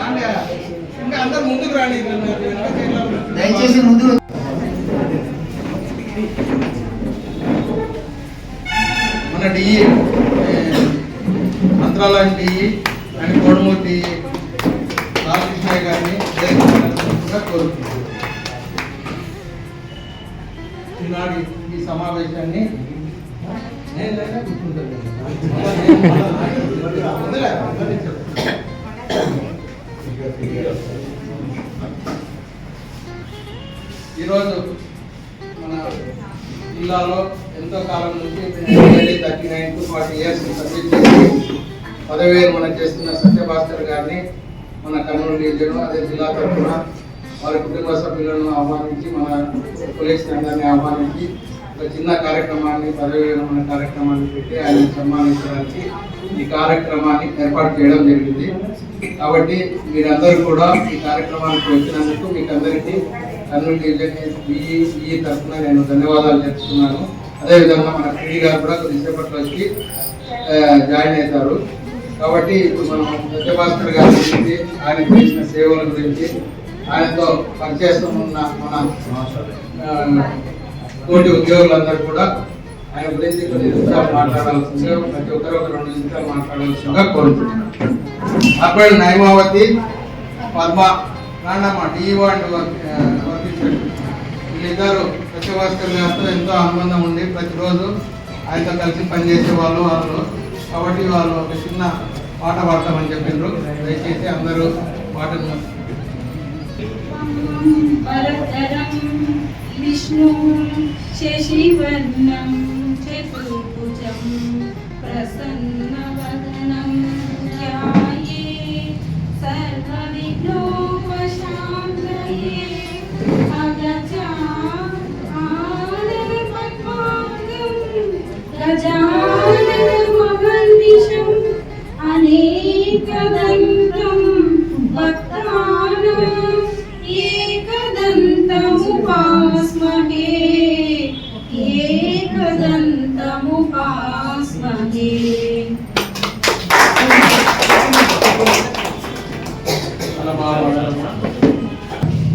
ఇంకా అందరు ముందుకు రాండి, దయచేసి ముందు. మన DE Mantralayam DE and Kodumur DE Ramakrishnaiah గారిని కూడా కోరుతున్నాను. ఈనాడు ఈ సమావేశాన్ని ఈరోజు మన జిల్లాలో ఎంతో కాలం నుంచి 39 to 40 years సర్వీస్ చేసి పదవి విరమణ చేస్తున్న సత్యభాస్కర్ గారిని మన కర్నూలు డివిజన్ అదే జిల్లా తరఫున వారి కుటుంబ సభ్యులను ఆహ్వానించి మన పోలీస్ అందరినీ ఆహ్వానించి ఒక చిన్న కార్యక్రమాన్ని పదవి విరమణ కార్యక్రమాన్ని పెట్టి ఆయన సన్మానించడానికి ఈ కార్యక్రమాన్ని ఏర్పాటు చేయడం జరిగింది. కాబట్టి మీరందరూ కూడా ఈ కార్యక్రమానికి వచ్చినందుకు మీకు అందరికీ కర్నూలు డివిజన్ ఈ తరఫున నేను ధన్యవాదాలు చెప్తున్నాను. అదేవిధంగా మన పీడీ గారు కూడా కొద్దిసేపట్లో వచ్చి జాయిన్ అవుతారు. కాబట్టి ఇప్పుడు మనం సత్యభాస్కర్ గారి గురించి, ఆయన చేసిన సేవల గురించి, ఆయనతో పనిచేస్తున్న మన తోటి ఉద్యోగులందరూ కూడా ఆయన గురించి కొన్ని నిమిషాలు మాట్లాడాల్సిందిగా, ప్రతి ఒక్కరు ఒక 2 నిమిషాలు మాట్లాడాల్సిందిగా కోరుతున్నాను. అక్కడ నైమావతి పద్మ నాన్నమ్మ డిఈఓ అండ్ వర్కింగ్ వీళ్ళిద్దరు సత్యభాస్కర్ గారితో ఎంతో అనుబంధం ఉండి ప్రతిరోజు ఆయనతో కలిసి పనిచేసే వాళ్ళు. కాబట్టి వాళ్ళు ఒక చిన్న పాట పాడతామని చెప్పిండ్రు. దయచేసి అందరూ పాటను. విష్ణు శశివర్ణం చతుర్భుజం ప్రసన్నవదనం ధ్యాయే సర్వవిఘ్నోపశాంతయే అగజా ఆనన పద్మాంగం గజాననమహర్నిశం అనేకదంతం భక్తానాం ఏకదంతముపాస్మహే ఏకదంతముపాస్మహే.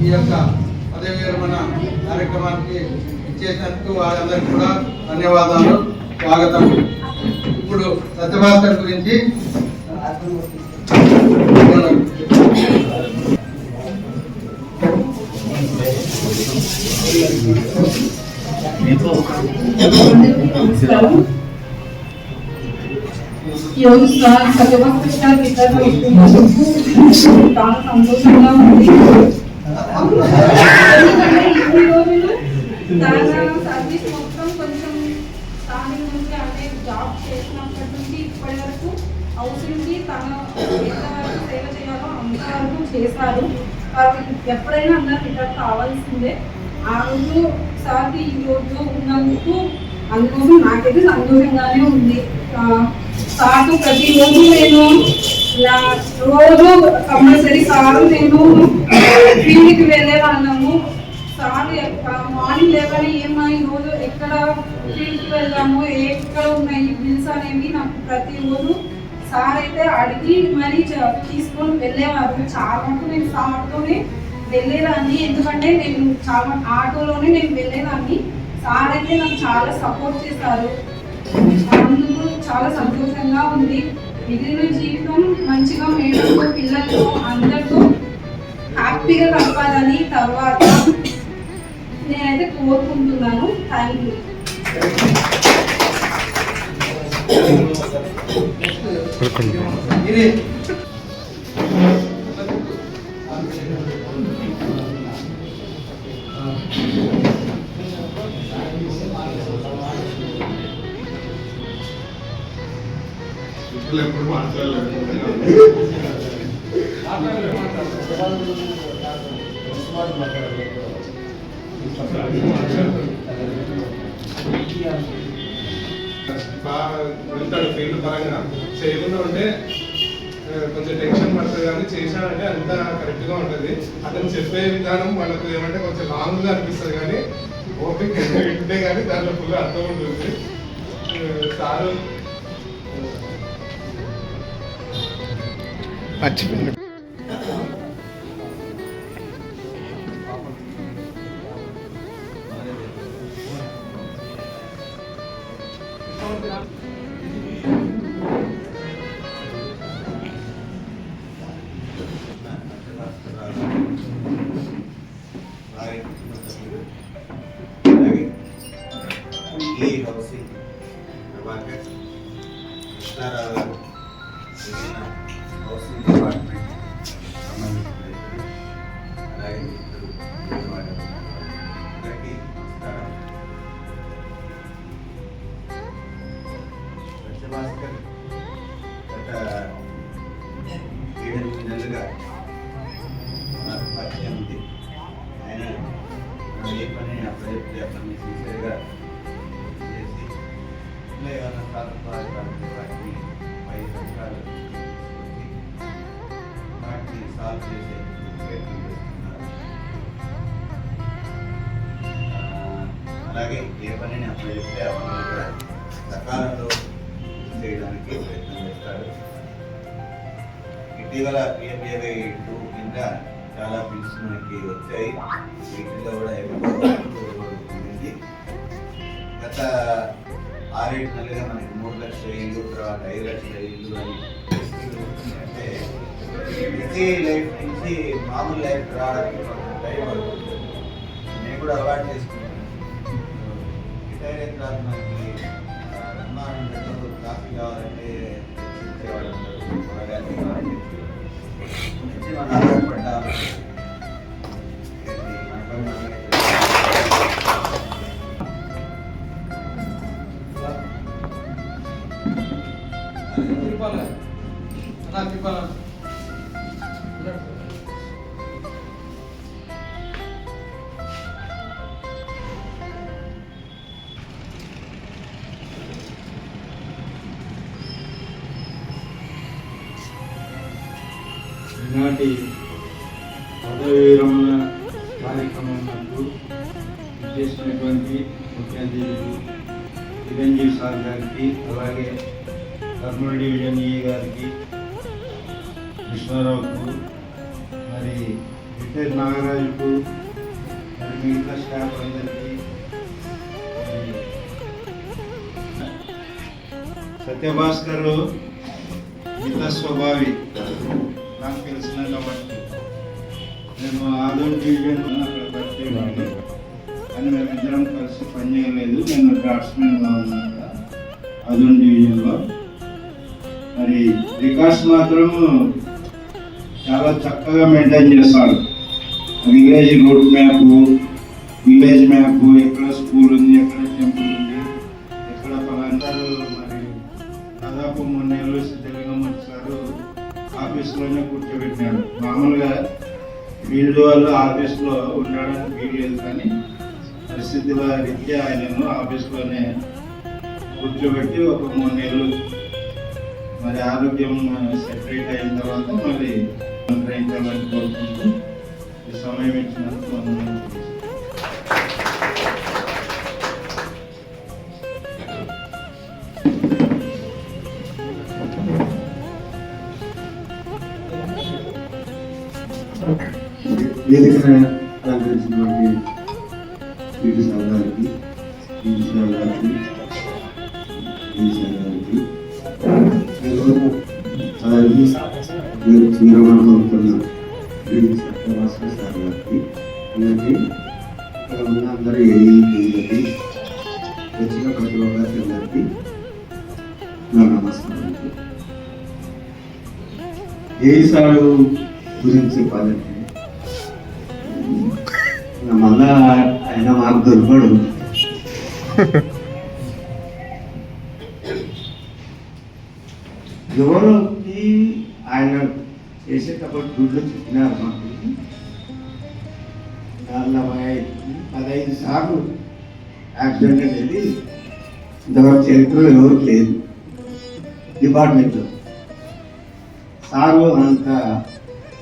ఈ యొక్క పదవి విరమణ కార్యక్రమానికి ఇచ్చేసినందుకు వారందరికీ కూడా ధన్యవాదాలు, స్వాగతం. ఇప్పుడు సత్యభాస్కర్ గురించి ఈరోజు సత్యభాస్కర్ గారి ఇద్దరు చాలా సంతోషంగా ఉంది. ఎందుకంటే ఇన్ని రోజులు తన సర్వీస్ మొత్తం కొంచెం స్టార్టింగ్ నుంచి అంటే జాబ్ చేసినప్పటి నుంచి ఇప్పటి వరకు హౌస్ నుంచి తన ఎంతవరకు సేవ చేయాలో అంతవరకు చేశారు. కాబట్టి ఎప్పుడైనా అందరూ రిటర్న్ కావాల్సిందే. ఆ రోజు సార్కి ఈ రోజు ఉన్నందుకు అందుకోసం నాకైతే సంతోషంగానే ఉంది. సార్తో ప్రతిరోజు నేను రోజు కంపల్సరీ సారు నేను ఫీల్డ్కి వెళ్ళే వాళ్ళము. సార్ మార్నింగ్ లేవని ఏమా ఈరోజు ఎక్కడ ఫీల్డ్కి వెళ్దాము, ఎక్కడ ఉన్నాయి బిల్స్ అనేవి నాకు ప్రతిరోజు సార్ అయితే అడిగి మరీ తీసుకొని వెళ్ళేవారు. చాలా మటుకు నేను సార్తోనే వెళ్ళేదాన్ని, ఎందుకంటే నేను చాలా ఆటోలోనే నేను వెళ్ళేదాన్ని. సార్ అయితే నాకు చాలా సపోర్ట్ చేశారు. అందుకు చాలా సంతోషంగా ఉంది. మిగిలిన జీవితం మంచిగా మేడంతో పిల్లలతో అందరితో హ్యాపీగా గడపాలని తర్వాత నేనైతే కోరుకుంటున్నాను. Thank you. ఎప్పుడు మాట్లాడలేదు. బాగా వెళ్తాడు ఫీల్డ్ పరంగా. చేయకుండా ఉంటే కొంచెం టెన్షన్ పడుతుంది, కానీ చేశాడంటే అంతా కరెక్ట్గా ఉంటుంది. అతను చెప్పే విధానం వాళ్ళకు ఏమంటే కొంచెం లాంగ్గా అనిపిస్తుంది, కానీ ఓపిక వింటే కానీ దాంట్లో ఫుల్ అర్థం ఉంటుంది. సారు మిగిలిన హౌసింగ్ డిపార్ట్మెంట్ సంబంధించిన వ్యక్తులు, అలాగే ఇద్దరు అందరికీ నమస్కారం. భాస్కర్ గత 7-8 నెలలుగా నాకు పరిచయం ఉంది. ఆయన ఏ పని అప్పుడు పని సిన్సియర్గా చేసి ఇలా ఏమైనా ప్రారంభాలు వాటిని 5 సంవత్సరాలు తీసుకొచ్చి వాటిని సాల్వ్ చేసే ప్రయత్నం చేస్తున్నారు. అలాగే ఏ పనిని అప్పుడు చెప్తే ఆ పనిని కూడా సకాలంలో చేయడానికి ప్రయత్నం చేస్తారు. ఇటీవల PMAY 2 కింద చాలా బిల్స్ మనకి వచ్చాయి. వీటిలో కూడా ఉంది. గత 6-7 నెలలుగా మనకి 3 లక్షల ఇల్లు, తర్వాత 5 లక్షల ఇల్లు అని అంటే బిజీ లైఫ్ నుంచి మామూలు లైఫ్ రావడానికి కొంచెం టైం పడుతుంది. నేను కూడా అలవాటు చేసుకున్నాను. రిటైర్ అయిన తర్వాత మనకి కాఫీ కావాలంటే ఇచ్చేవాళ్ళు కూరగాయలు కావాలంటే నుంచి మనం ఆధారపడ్డాము. ఈనాటి పదవి విరమణ కార్యక్రమం నందు చేసినటువంటి ముఖ్య అతిథులు చిరంజీవి సార్ గారికి, అలాగే కర్నూలు డివిజన్ ఈ గారికి, విశ్వరావుకు, మరి రిటైర్ నాగరాజుకు, మరి మిగతా స్టాఫ్ అందరికీ, సత్యభాస్కర్ మిత స్వభావి నాకు తెలిసినంత మటుకు నేను ఆదోని డివిజన్ అక్కడ పరిచయం ఉంది, కానీ మేమిద్దరం కలిసి పనిచేయలేదు. నేను డ్రాఫ్ట్స్మెన్గా ఉన్నాను ఆదోని డివిజన్లో. మరి రికార్డ్స్ మాత్రం చాలా చక్కగా మెయింటైన్ చేస్తాడు. Village route map, village map, ఎక్కడ స్కూల్ ఉంది, ఎక్కడ టెంపుల్ ఉంది, ఎక్కడ పలాంటారు. మరి దాదాపు 3 నెలలు సిద్ధలింగం సారు ఆఫీస్లోనే కూర్చోబెట్టినాడు. మామూలుగా ఫీల్డ్ వాళ్ళు ఆఫీస్లో ఉండడానికి వీల్లేదు, కానీ పరిస్థితుల రీత్యా ఆయనను ఆఫీస్లోనే కూర్చోబెట్టి ఒక 3 నెలలు మరి ఆరోగ్యం సెపరేట్ అయిన తర్వాత మళ్ళీ గ్రహించాలని కోరుకుంటూ ఈ సమయం ఇచ్చినందుకు వందనాలు. వేదికను అలంకరించినటువంటి పీటీ సార్ గారికి, పీటీ సార్ గారికి, పీటీ సార్ గారికి, విరమణ కోరుతున్న పీటీ సత్యభాస్కర్ సార్ గారికి, అలాగే ఇక్కడ ఉన్న అందరూ ఏఈకి వచ్చిన ప్రతి ఒక్కరికి అందరికీ నా నమస్కారం. ఏఈ సార్ గురించి చెప్పాలంటే మళ్ళా ఆయన మాకు దొరకడు. ఎవరోకి ఆయన చేసేటప్పుడు గుడ్లు చెప్పినారు మాకు. 15 సార్లు యాక్సిడెంట్ అనేది ఇంతవరకు చరిత్రలో ఎవరికి లేదు డిపార్ట్మెంట్లో. సారు అంత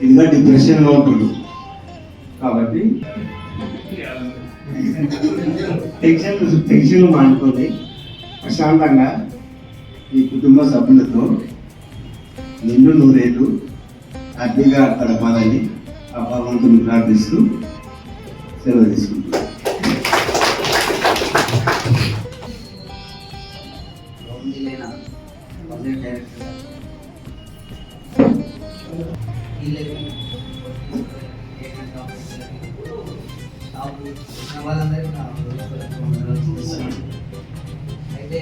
ఇదిగా డిప్రెషన్లో ఉంటున్నాడు. కాబట్టి టెన్షన్ మానుకొని ప్రశాంతంగా ఈ కుటుంబ సభ్యులతో నిండు 100 ఏళ్ళు హ్యాపీగా గడపాలని ఆ భగవంతుని ప్రార్థిస్తూ సెలవు తీసుకుంటున్నాను. అయితే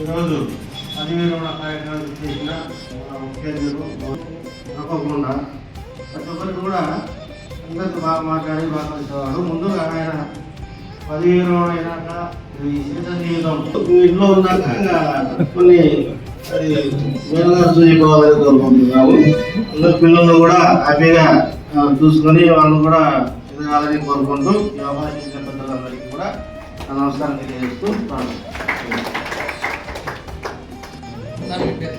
ఈరోజు పదివేల కార్యక్రమాలు చేసిన మన ముఖ్య అతిథులు తప్పకుండా ప్రతి ఒక్కరికి కూడా అందరితో బాగా మాట్లాడి బాగా కలిసేవాడు. ముందుగా ఆయన 10,000 అయినాక ఈ సీజన్ జీవితం ఇంట్లో ఉన్నాక కొన్ని అది మేలుగా చూసుకోవాలని కోరుకుంటున్నాము. అందరు పిల్లలు కూడా హ్యాపీగా చూసుకొని వాళ్ళు కూడా ఎదగాలని కోరుకుంటూ ఈ అవకాశం ఇచ్చిన పెద్దలందరికీ కూడా నమస్కారం తెలియజేస్తూ సార్ మీ పేరు?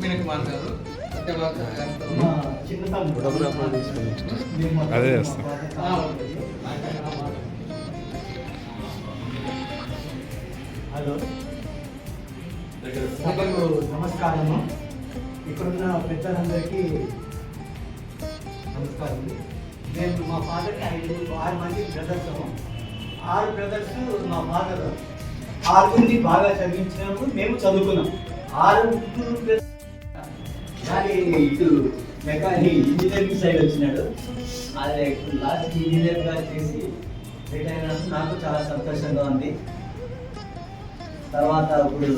మినీ కుమార్ గారు సత్యభాస్కర్ గారితో అదే చేస్తాం. హలో సభకు నమస్కారము. ఇక్కడున్న పెద్దలందరికీ నమస్కారం. మేము మా ఫాదర్కి 6 మంది బ్రదర్స్. 6 బ్రదర్స్ మా ఫాదర్ 6 బాగా చదివించినాము, మేము చదువుకున్నాం. 6 కానీ ఇటు మెకానిక్ ఇంజనీరింగ్ సైడ్ వచ్చినాడు. అదే లాస్ట్ ఇంజనీర్గా చేసి రిటైర్ అయినప్పుడు నాకు చాలా సంతోషంగా ఉంది. తర్వాత ఇప్పుడు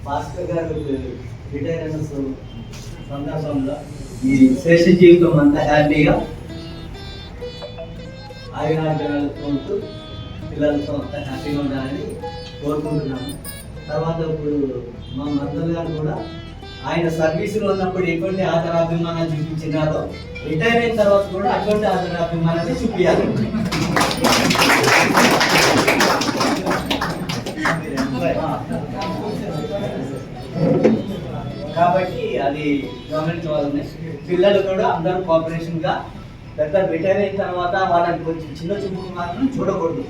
భాస్కర్ గారు రిటైర్ అయిన సందర్భంలో ఈ శేష జీవితం అంతా హ్యాపీగా ఆయురాగ్యాలతో ఉంటూ పిల్లలతో అంతా హ్యాపీగా ఉండాలని కోరుకుంటున్నాను. తర్వాత ఇప్పుడు మా మద్దతు గారు కూడా ఆయన సర్వీసులో ఉన్నప్పుడు ఎటువంటి ఆదరాభిమానాలు చూపించినారో రిటైర్ అయిన తర్వాత కూడా అటువంటి ఆదరాభిమానాన్ని చూపించాలి. కాబట్టి అది గమనించవాలని పిల్లలు కూడా అందరూ కోఆపరేషన్ గా పెద్ద రిటైర్ అయిన తర్వాత వాళ్ళని కొంచెం చిన్న చూపు మాత్రం చూడకూడదు.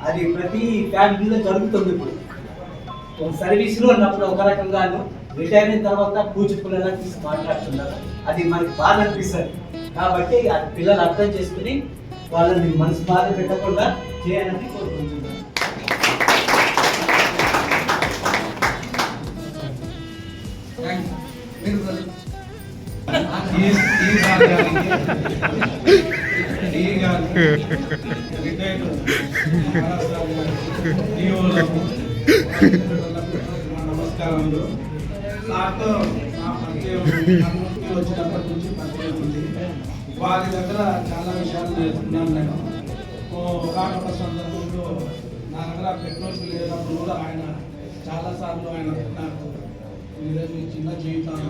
అది ప్రతి ఫ్యామిలీలో జరుగుతుంది. ఇప్పుడు సర్వీస్లో ఉన్నప్పుడు ఒక రకంగాను రిటైర్ అయిన తర్వాత పూచిపుల్లలా తీసి మాట్లాడుతున్నారు. అది మనకి బాధ అనిపిస్తుంది. కాబట్టి అది పిల్లలు అర్థం చేసుకుని వాళ్ళని మనసు బాధ పెట్టకుండా చేయాలని కోరుకుంటున్నాను. నమస్కారములు. నాతో నా పరిచయం వచ్చినప్పటి నుంచి పరిచయం ఉంది. వారి దగ్గర చాలా విషయాలు నేర్చుకున్నాను. నేను ఒకనొక సందర్భంలో నా దగ్గర పెట్రోల్ లేనప్పుడు కూడా ఆయన చాలాసార్లు ఆయన నాకు ఈరోజు చిన్న జీవితాలు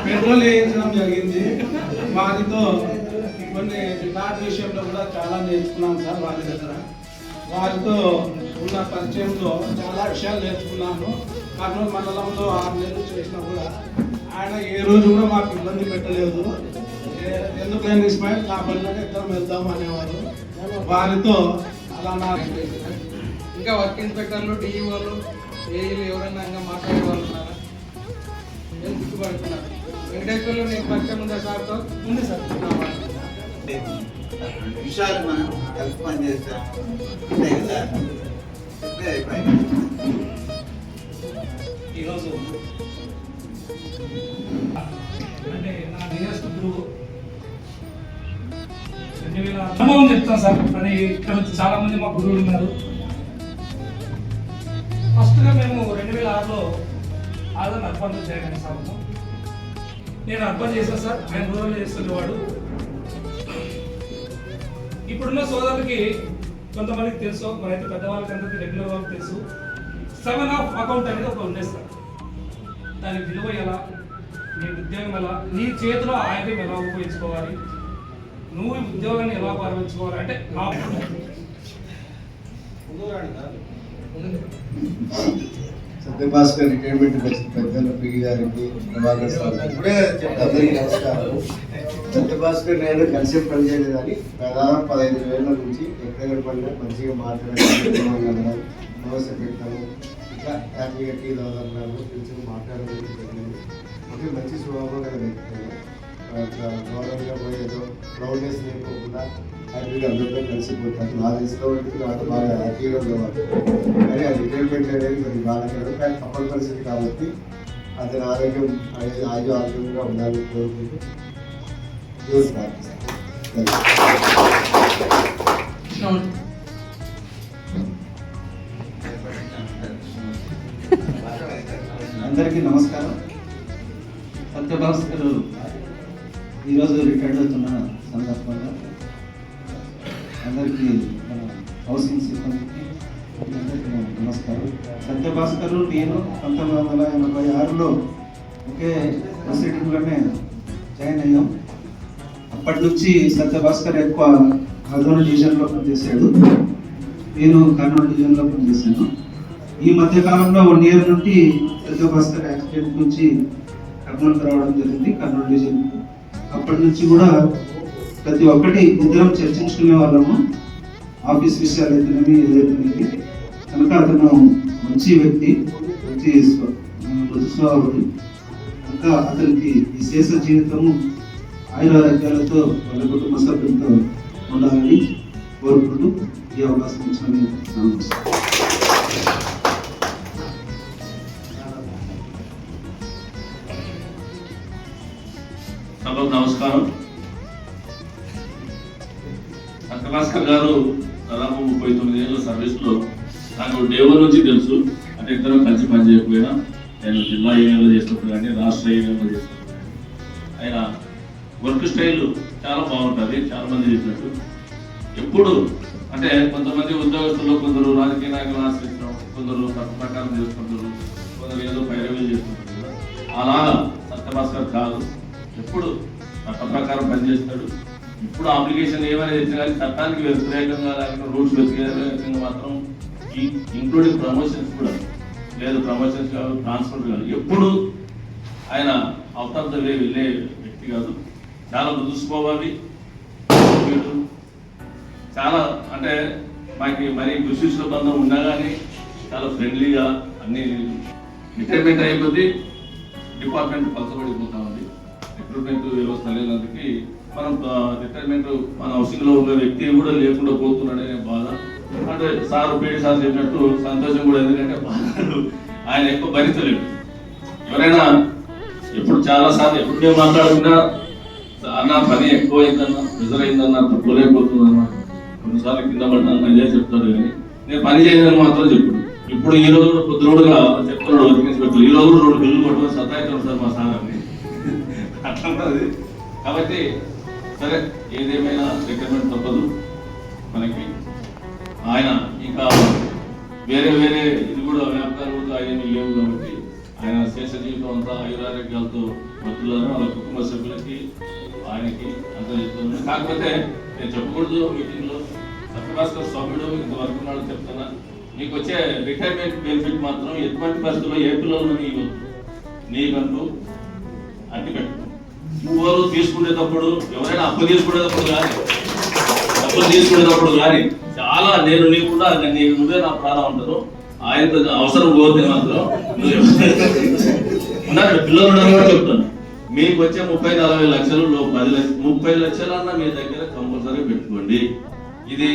పెట్రోల్ వేయించడం జరిగింది. వారితో కొన్ని రికార్డు విషయంలో కూడా చాలా నేర్చుకున్నాను సార్. వారి దగ్గర వారితో ఉన్న పరిచయంలో చాలా విషయాలు నేర్చుకున్నాను. కర్నూలు మండలంలో 6 నెలలు చేసినా కూడా ఆయన ఏ రోజు కూడా మాకు ఇబ్బంది పెట్టలేదు. ఎందుకైనా ఇస్మాయిల్ నా పనులకు ఇద్దరం వెళ్దాం అనేవారు. వారితో అలా నా ఇంకా వర్క్ ఇన్స్పెక్టర్లు, డిఈఓలు, ఏఈలు ఎవరైనా ఇంకా మాట్లాడే వాళ్ళు ఉన్నారా? నేను గుర్తుపడుతున్నాను. వెంకటేశ్వర్లు నీకు పరిచయం ఉందా సార్తో? ఉంది సార్. 2 నిమిషాలు మనం కలిసి పనిచేస్తాం అంతే కదా. చెప్తే అయిపోయింది. ఈరోజు అంటే నా నియరెస్ట్ గురువు 2000 అనుభవం చెప్తాను సార్. అని ఇక్కడ చాలా మంది మా గురువులు ఉన్నారు. ఫస్ట్గా మేము 2006లో ఆదరణ అర్పణ చేయడానికి సార్ నేను అర్పణ చేశాను సార్. ఆయన రూరల్ చేస్తుండేవాడు. ఇప్పుడున్న సోదరులకి కొంతమందికి తెలుసు, మనైతే పెద్దవాళ్ళకి అందరికీ రెగ్యులర్ వాళ్ళకి తెలుసు. 7 ఆఫ్ అకౌంట్ అనేది ఒక ఉండేది సార్. దాని విలువ ఎలా, నీ ఉద్యోగం ఎలా, నీ చేతిలో ఆయుధం ఎలా ఉపయోగించుకోవాలి, నువ్వు ఈ ఉద్యోగాన్ని ఎలా పాల్గొంచుకోవాలి అంటే సత్యభాస్కర్ రిటైర్మెంట్ వచ్చిన పెద్దలు పిగి గారికి, ప్రభాకర్ సార్ అందరికీ నమస్కారం. సత్యభాస్కర్ నేను కలిసి పనిచేయలేదు కానీ దాదాపు 15 ఏళ్ళ నుంచి ఎక్కడెక్కడ పడినా మంచిగా మాట్లాడాలి, నమస్తే పెట్టాము, ఇట్లా హ్యాపీగా టీ తాగుతున్నాము, పిలిచి మాట్లాడడం జరిగింది. అంటే మంచి స్వభావం కదా వ్యక్తులు గౌరవంగా పోయేదో ప్రౌడ్నెస్ లేకోకుండా హ్యాపీగా అందరితో కలిసిపోతాను. నా తీసుకోవడానికి నాకు బాగా హ్యాపీగా ఉండేవాడు. కానీ ఆ రిటైర్మెంట్ అనేది కొంచెం బాధపడదు. కానీ తప్పని పరిస్థితి కాబట్టి అతని ఆరోగ్యంగా ఉండాలని కోరుకుంటూ దేవుడు ప్రార్థిస్తాను. అందరికీ నమస్కారం. సత్యభాస్కర్ ఈరోజు రిటైర్డ్ అవుతున్న సందర్భంగా అందరికీ మన హౌసింగ్ సిబ్బందికి అందరికీ నమస్కారం. సత్యభాస్కర్ నేను 1986లో ఒకే ప్రొసీడింగ్లోనే జాయిన్ అయ్యాం. అప్పటి నుంచి సత్యభాస్కర్ ఎక్కువ ఆదోని డివిజన్లో పనిచేశాడు, నేను కర్నూలు డివిజన్లో పనిచేశాను. ఈ మధ్య కాలంలో 1 year నుండి సత్యభాస్కర్ యాక్సిడెంట్ నుంచి కర్నూలుకి రావడం జరిగింది, కర్నూలు డివిజన్. అప్పటి నుంచి కూడా ప్రతి ఒక్కటి ఇద్దరం చర్చించుకునే వాళ్ళము, ఆఫీస్ విషయాలు అయితేనేమి ఏదైతేనేమి. కనుక అతను మంచి వ్యక్తి, మంచి మృదు స్వభావుడు. ఇంకా అతనికి ఈ శేష జీవితము ఆయురారోగ్యాలతో వాళ్ళ కుటుంబ సభ్యులతో ఉండాలని కోరుకుంటూ ఈ అవకాశం ఇచ్చినందుకు సభకు నమస్కారం. సత్యభాస్కర్ గారు దాదాపు 39 ఏళ్ళ సర్వీస్లో నాకు డే 1 నుంచి తెలుసు. అంటే ఇద్దరం కలిసి పనిచేయకపోయినా నేను జిల్లా ఏరియాలో చేసినప్పుడు కానీ రాష్ట్ర ఏరియాలో చేసినప్పుడు కానీ ఆయన వర్క్ స్టైల్ చాలా బాగుంటుంది. చాలా మంది చెప్పినట్టు ఎప్పుడు అంటే కొంతమంది ఉద్యోగస్తులు కొందరు రాజకీయ నాయకులు ఆశ్రయించడం, కొందరు ప్రకారం చేసుకుంటారు, కొందరు ఏదో పైరవీలు చేసుకుంటారు కదా. అలాగా సత్యభాస్కర్ కాదు, ఎప్పుడు చట్ట ప్రకారం పనిచేస్తాడు. ఇప్పుడు అప్లికేషన్ ఏమైనా తెచ్చినా కానీ చట్టానికి వ్యతిరేకంగా లేకుండా రూల్స్ వ్యతిరేకంగా మాత్రం ఇంక్లూడింగ్ ప్రమోషన్స్ కూడా లేదు, ప్రమోషన్స్ కాదు, ట్రాన్స్ఫర్ కాదు, ఎప్పుడు ఆయన అవుట్ ఆఫ్ ద వే వెళ్ళే వ్యక్తి కాదు. చాలా మృదు స్వభావి, చాలా అంటే మాకు మరి కృషిలో బంధం ఉన్నా కానీ చాలా ఫ్రెండ్లీగా అన్ని. రిటైర్మెంట్ అయిపోతే డిపార్ట్మెంట్ పలసబడిపోతా ఉంది, రిక్రూట్మెంట్ వ్యవస్థ లేనందుకు మనం రిటైర్మెంట్ మన హౌసింగ్లో ఉన్న వ్యక్తి కూడా లేకుండా పోతున్నాడనే బాధ. అంటే సార్ పేడి సార్ చెప్పినట్టు సంతోషం కూడా, ఎందుకంటే బాధలు ఆయన ఎక్కువ భరించలేడు. ఎవరైనా ఎప్పుడు చాలాసార్లు ఎప్పుడు మేము మాట్లాడుకున్నా అన్న పని ఎక్కువ అయిందన్నా, ప్రెజర్ అయిందన్నా, తప్పులేకపోతుందన్నా, కొన్నిసార్లు కింద పడ్డాను ఇదే చెప్తాడు. కానీ నేను పని చేయదని మాత్రం చెప్పాడు. ఇప్పుడు ఈ రోజు పొద్దురోడుగా చెప్తున్నాడు, వర్కింగ్స్ పెట్టాడు. ఈ రోజు 2 బిల్లు కొట్టడం సతాయిస్తాడు సార్ మా సార్ని అట్లా. కాబట్టి సరే ఏదేమైనా రిటైర్మెంట్ తప్పదు మనకి. ఆయన ఇంకా వేరే వేరే ఇది కూడా వ్యాపారాలు ఆయన లేవు కాబట్టి ఆయన శేష జీవితం అంతా ఆయురారోగ్యాలతో భక్తులను వాళ్ళ కుటుంబ సభ్యులకి ఆయనకి అంతా చెప్తున్నాను. కాకపోతే నేను చెప్పకూడదు మీటింగ్లో, సత్యభాస్కర్ సభ్యుడు ఇంతవరకు నాడు చెప్తున్నా, నీకు వచ్చే రిటైర్మెంట్ బెనిఫిట్ మాత్రం ఎటువంటి పరిస్థితుల్లో ఏ పిల్లలను నీకంటూ అట్టి పెట్టు. ఎవరు తీసుకునేటప్పుడు, ఎవరైనా అప్పు తీసుకునేటప్పుడు కానీ చాలా నేను నీకుండా నువ్వే నా ప్రాణం ఉంటారు. ఆయనతో అవసరం పోతే మాత్రం ఉన్నారు పిల్లలు కూడా చెప్తాను, మీకు వచ్చే 30-40 లక్షలు 30 లక్షలన్నా మీ దగ్గర కంపల్సరీ పెట్టుకోండి. ఇది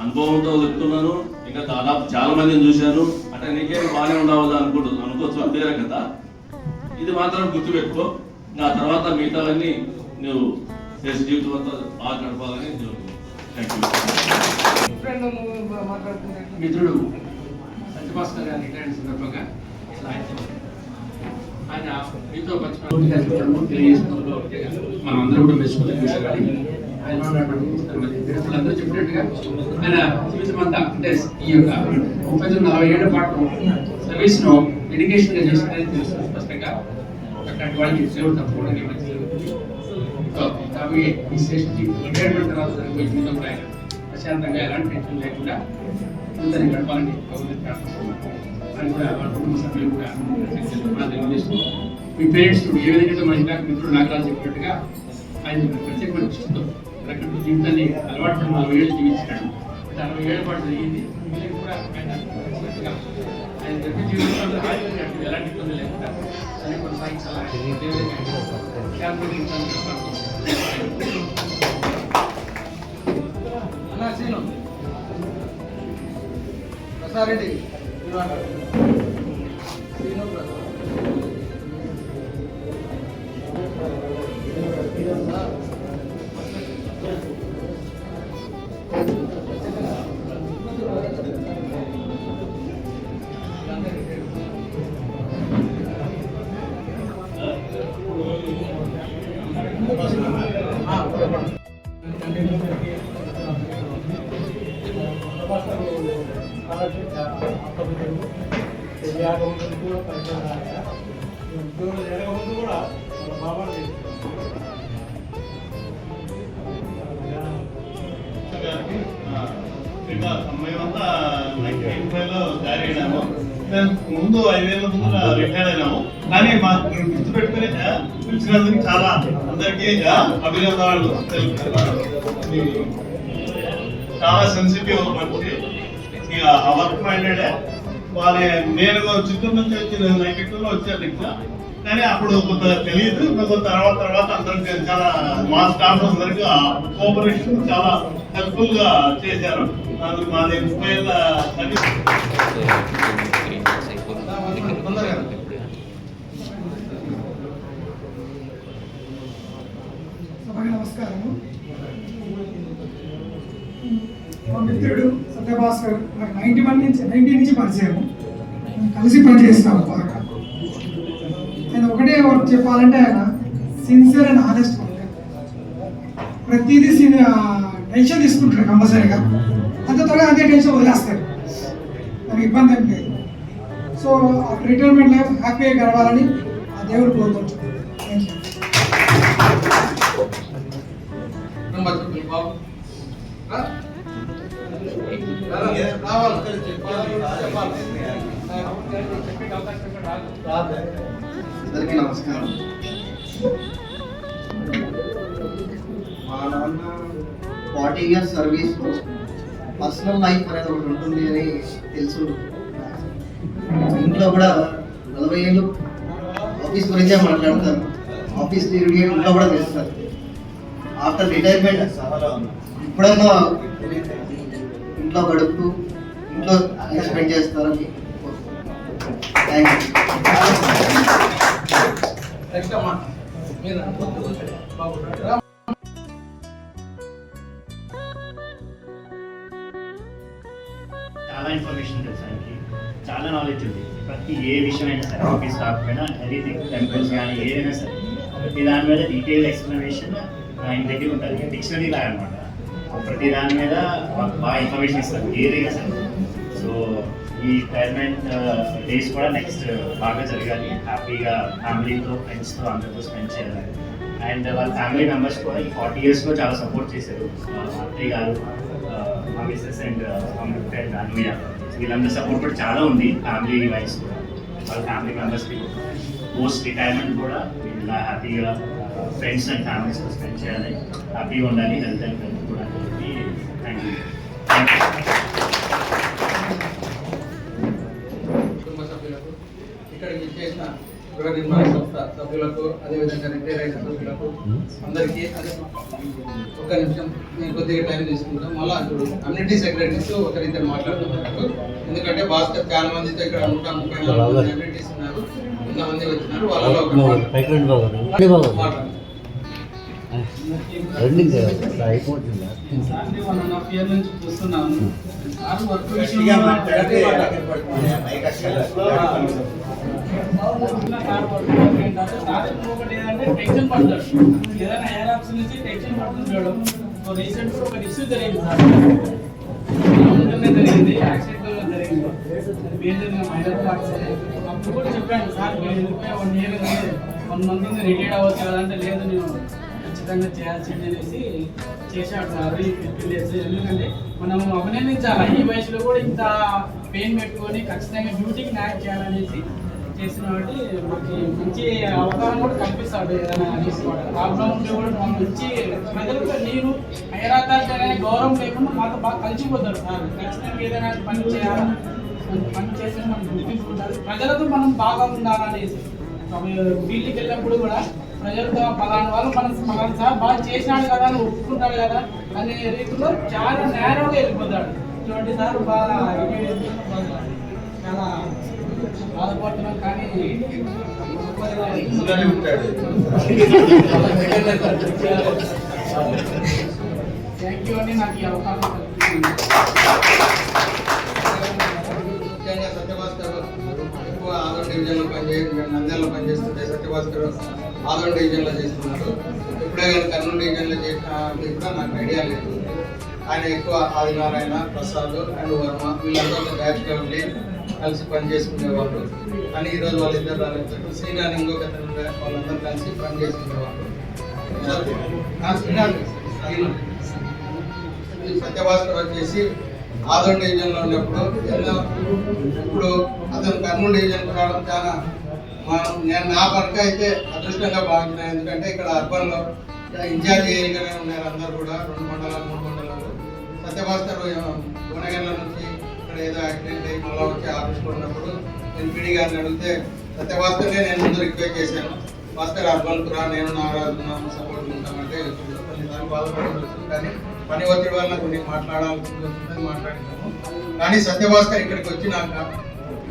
అనుభవంతో చెప్తున్నాను. ఇంకా దాదాపు చాలా మందిని చూశాను. అంటే నీకేం బాగానే ఉండవద్దు అనుకోవచ్చు వేరే కదా. ఇది మాత్రం గుర్తుపెట్టుకో. ఆ తర్వాత మిగతావన్నీ నువ్వు శేష జీవితం అంతా బాగా గడపాలని మిత్రుడు సత్యభాస్కర్ గారి రిటైర్మెంట్ సందర్భంగా ఆయన మీతో తెలియజేసుకోవడంలో మనం అందరూ కూడా మెచ్చుకునే విషయం. కానీ ఆయన ఉన్నటువంటి చెప్పినట్టుగా ఆయన జీవితం అంతా అంటే ఈ యొక్క 39-40 ఏళ్ల పాటు సర్వీస్ ను డెడికేషన్ గా చేసినది తెలుస్తుంది స్పష్టంగా. అట్లాంటి వాళ్ళకి సేవలు తప్పకుండా మంచి ఈ స్టేషన్ రిటైర్మెంట్ తర్వాత జరిగే జీవితం కూడా ఆయన ప్రశాంతంగా ఎలాంటి టెన్షన్ లేకుండా అందరినీ గడపాలని అని కూడా వాళ్ళ కుటుంబ సభ్యులు కూడా తెలియజేస్తున్నాం. మీ పేరెంట్స్ ఏ విధంగా మన ఇందాక మిత్రుడు నాగరాజు చెప్పినట్టుగా ఆయన ప్రత్యేకమైన దృష్టితో రకమైన జీవితాన్ని అలవాటు 40 ఏళ్ళు జీవించాడు. 60 ఏళ్ల పాటు జరిగింది. కూడా ఆయన జరిగే జీవితంలో ఎలాంటి ఇబ్బంది లేకుండా అన్ని కొనసాగించాలని ప్రసారెడ్డి उनको परिचय आया जो ముందు కూడా బాబా మేమంతా 1985లో జాయిన్ అయినాము. మేము ముందు 5 ఏళ్ళ ముందు రిటైర్ అయినాము. కానీ మాకు గుర్తుపెట్టుకుని పిలిచినందుకు చాలా అందరికీ అభినందనలు తెలుపుతున్నాను. చాలా సెన్సిటివ్ మంచి వర్క్ మైండెడ్. వాళ్ళ నేను చిత్తూరు నుంచి వచ్చి 92లో వచ్చాను ఇక్కడ. కానీ అప్పుడు కొంత తెలియదు. కొంత తర్వాత అందరికి చాలా మా స్టాఫ్ అందరికి కోఆపరేషన్ చాలా హెల్ప్ఫుల్ గా చేశారు. అందుకు మాది 30 ఏళ్ళ సర్వీస్. నమస్కారము. మా మిత్రుడు సత్యభాస్కర్ నాకు 90 నుంచి పరిచయము. కలిసి పనిచేస్తాము బాగా. ఆయన ఒకటే వర్క్ చెప్పాలంటే ఆయన సిన్సియర్ అండ్ హానెస్ట్ వర్క్. ప్రతిదీ టెన్షన్ తీసుకుంటాడు కంపల్సరీగా. అంత త్వరగా అంతే టెన్షన్ వదిలేస్తాడు. నాకు ఇబ్బంది ఏం లేదు. సో రిటైర్మెంట్ లైఫ్ హ్యాపీగా గడవాలని ఆ దేవుడు కోరుకుంటున్నాను. Thank you. అందరికీ నమస్కారం. మా నాన్న 40 years సర్వీస్, పర్సనల్ లైఫ్ అనేది ఒకటి ఉంటుంది అని తెలుసు. ఇంట్లో కూడా 40 ఏళ్ళు ఆఫీస్ గురించే మాట్లాడతారు. ఆఫీస్ ఇంట్లో కూడా తెలుస్తారు. ఆఫ్టర్ రిటైర్మెంట్ ఎప్పుడైనా ఇంట్లో గడుపుతూ ఇంట్లో స్పెండ్ చేస్తారని. Thank you. చాలా ఇన్ఫర్మేషన్ తెలుసు ఆయనకి, చాలా నాలెడ్జ్ ఉంది. ప్రతి ఏ విషయం అయినా సరే, ఆఫీస్ కాకపోయినా ఎనీథింగ్, టెంపుల్స్ కానీ ఏదైనా సరే ప్రతి దాని మీద డీటెయిల్ ఎక్స్ప్లెనేషన్ ఆయన దగ్గర ఉంటుంది. డిక్షనరీ లాగా అనమాట. ప్రతి దాని మీద బాగా ఇన్ఫర్మేషన్ ఇస్తారు ఏదైనా సరే. సో ఈ రిటైర్మెంట్ డేస్ కూడా నెక్స్ట్ బాగా జరగాలి. హ్యాపీగా ఫ్యామిలీతో, ఫ్రెండ్స్తో అందరితో స్పెండ్ చేయాలి. అండ్ వాళ్ళ ఫ్యామిలీ మెంబర్స్ కూడా ఈ 40 yearsలో చాలా సపోర్ట్ చేశారు. అత్తయ్య గారు, మా మిస్సెస్ అండ్ అమృత అండ్ అన్వయ, వీళ్ళందరూ సపోర్ట్ కూడా చాలా ఉంది. ఫ్యామిలీ వైజ్ కూడా వాళ్ళ ఫ్యామిలీ మెంబర్స్కి పోస్ట్ రిటైర్మెంట్ కూడా ఇలా హ్యాపీగా ఫ్రెండ్స్ అండ్ ఫ్యామిలీస్తో స్పెండ్ చేయాలి. హ్యాపీగా ఉండాలి. హెల్త్ అండ్ వెల్త్ కూడా చెప్పి థ్యాంక్ యూ. కుటుంబ సభ్యులకు, ఇక్కడికి చేసిన గృహ నిర్మాణ సంస్థ సభ్యులకు, అదేవిధంగా రిటైర్ అయిన సభ్యులకు అందరికీ ఒక నిమిషం నేను కొద్దిగా టైం తీసుకుంటాం. మళ్ళీ ఇప్పుడు కమ్యూనిటీ సెక్రటరీస్ ఒకరిద్దరు మాట్లాడుతున్నారు. ఎందుకంటే భాస్కర్ చాలా మందితో ఇక్కడ 134 కమ్యూనిటీస్ ఉన్నారు. కొంతమంది వచ్చినారు. వాళ్ళలో ఒక మాట్లాడారు. 1.5 years నుంచి చూస్తున్నాను. టెన్షన్ పడతాడు. ఏదైనా హెయిర్ ఆప్స్ నుంచి టెన్షన్ పడుతుంటాడు. రీసెంట్ ఒక ఇష్యూ జరిగింది సార్. జరిగింది, యాక్సిడెంట్ జరిగింది. మేజర్గా మైనర్ పార్ట్స్. అప్పుడు కూడా చెప్పాను సార్, మీరు వెళ్ళిపోయి 1 year 1 month రిటైర్డ్ అవ్వచ్చు కదంటే, లేదు నేను ఖచ్చితంగా చేయాల్సింది అనేసి చేశాడు సార్. 15 days. ఎందుకంటే మనం అభినందించాలి. ఈ వయసులో కూడా ఇంత పెయిన్ పెట్టుకొని ఖచ్చితంగా డ్యూటీకి న్యాయం చేయాలనేసి చేసిన కాబట్టి మనకి మంచి అవగాహన కూడా కల్పిస్తాడు. ఏదైనా ప్రాబ్లం ఉంటే కూడా మంచి ప్రజలకు నేను హైర్ అథారిటీ అనే గౌరవం లేకుండా మాతో బాగా కలిసిపోతాడు సార్. ఖచ్చితంగా ఏదైనా పని చేయాలి, పని చేసి మనం గుర్తించుకుంటారు. ప్రజలతో మనం బాగా ఉండాలనేసి ఫీల్డ్కి వెళ్ళినప్పుడు కూడా ప్రజలతో పలానా వాళ్ళు మనం సార్ బాగా చేసినాడు కదా అని ఒప్పుకుంటాడు కదా అనే రీతిలో చాలా నేరంగా వెళ్ళిపోతాడు. ఇటువంటి సార్ బాగా చాలా బాధపడుతున్నాం. కానీ థ్యాంక్ యూ అని నాకు ఈ అవకాశం కల్పించింది. ముఖ్యంగా సత్యభాస్కర్ ఎక్కువ ఆదోన్ డివిజన్లో నంద్యాలలో పనిచేస్తుంటే సత్యభాస్కర్ ఆదోన్ డివిజన్లో చేస్తున్నారు. ఇప్పుడే కానీ కర్నూలు డివిజన్లో చేసిన కూడా నాకు ఐడియా లేదు. ఆయన ఎక్కువ ఆదినారాయణ, ప్రసాద్ అండ్ వర్మ వీళ్ళందరితో బ్యాచ్గా ఉండి కలిసి పనిచేసుకునేవాళ్ళు. కానీ ఈరోజు వాళ్ళిద్దరు రాలేదు. శ్రీనాథ్ ఇంకొక అతను ఉండే, వాళ్ళందరూ కలిసి పనిచేసుకునేవాళ్ళు. సత్యభాస్కర్ వచ్చేసి ఆదోన్ డివిజన్లో ఉన్నప్పుడు ఇప్పుడు అతను కర్నూలు డివిజన్కి రావడం చాలా నేను నా పక్క అయితే అదృష్టంగా భావించిన. ఎందుకంటే ఇక్కడ అర్బన్లో ఇన్ఛార్జ్ ఏరియాగానే ఉన్నారు అందరూ కూడా, 2 మండలాలు 3 మండలాలు. సత్యభాస్కర్ గుణగండ్ల నుంచి ఇక్కడ ఏదో యాక్సిడెంట్ అయ్యి మళ్ళీ వచ్చి ఆఫీస్లో ఉన్నప్పుడు నేను పీడీ గారిని అడిగితే సత్యభాస్కర్నే నేను ముందు రిక్వెస్ట్ చేశాను, భాస్కర్ అర్బన్కు రా, నేను నారాజు సపోర్ట్ ఉంటామంటే కొన్నిసార్లు బాధపడాల్సి, కానీ పని ఒత్తిడి వల్ల కొన్ని మాట్లాడాల్సి వస్తుందని మాట్లాడినాము. కానీ సత్యభాస్కర్ ఇక్కడికి వచ్చినాక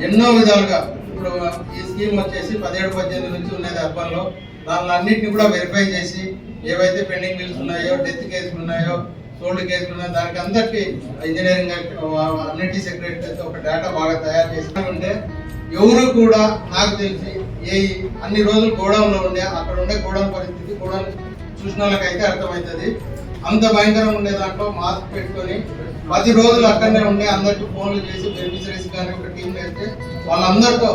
ఎన్నో విధాలుగా ఇప్పుడు ఈ స్కీమ్ వచ్చేసి 17-18 నుంచి ఉన్నది అర్బన్లో, దానిలో అన్నింటినీ కూడా వెరిఫై చేసి ఏవైతే పెండింగ్ బిల్స్ ఉన్నాయో, డెత్ కేసులు ఉన్నాయో, సోల్డ్ కేసులు ఉన్నాయో, దానికి అందరికీ ఇంజనీరింగ్ అన్నిటి సెక్రటరీ ఒక డేటా బాగా తయారు చేసి ఉంటే ఎవరు కూడా నాకు తెలిసి అన్ని రోజులు గోడౌన్లో ఉండే అక్కడ ఉండే గోడౌన్ పరిస్థితి గోడౌన్ చూసిన వాళ్ళకైతే అర్థమవుతుంది. అంత భయంకరంగా ఉండే దాంట్లో మాస్క్ పెట్టుకొని 10 రోజులు అక్కడనే ఉండి అందరికి ఫోన్లు చేసి బెనిఫిషరీస్ కానీ ఒక టీం వేస్తే వాళ్ళందరితో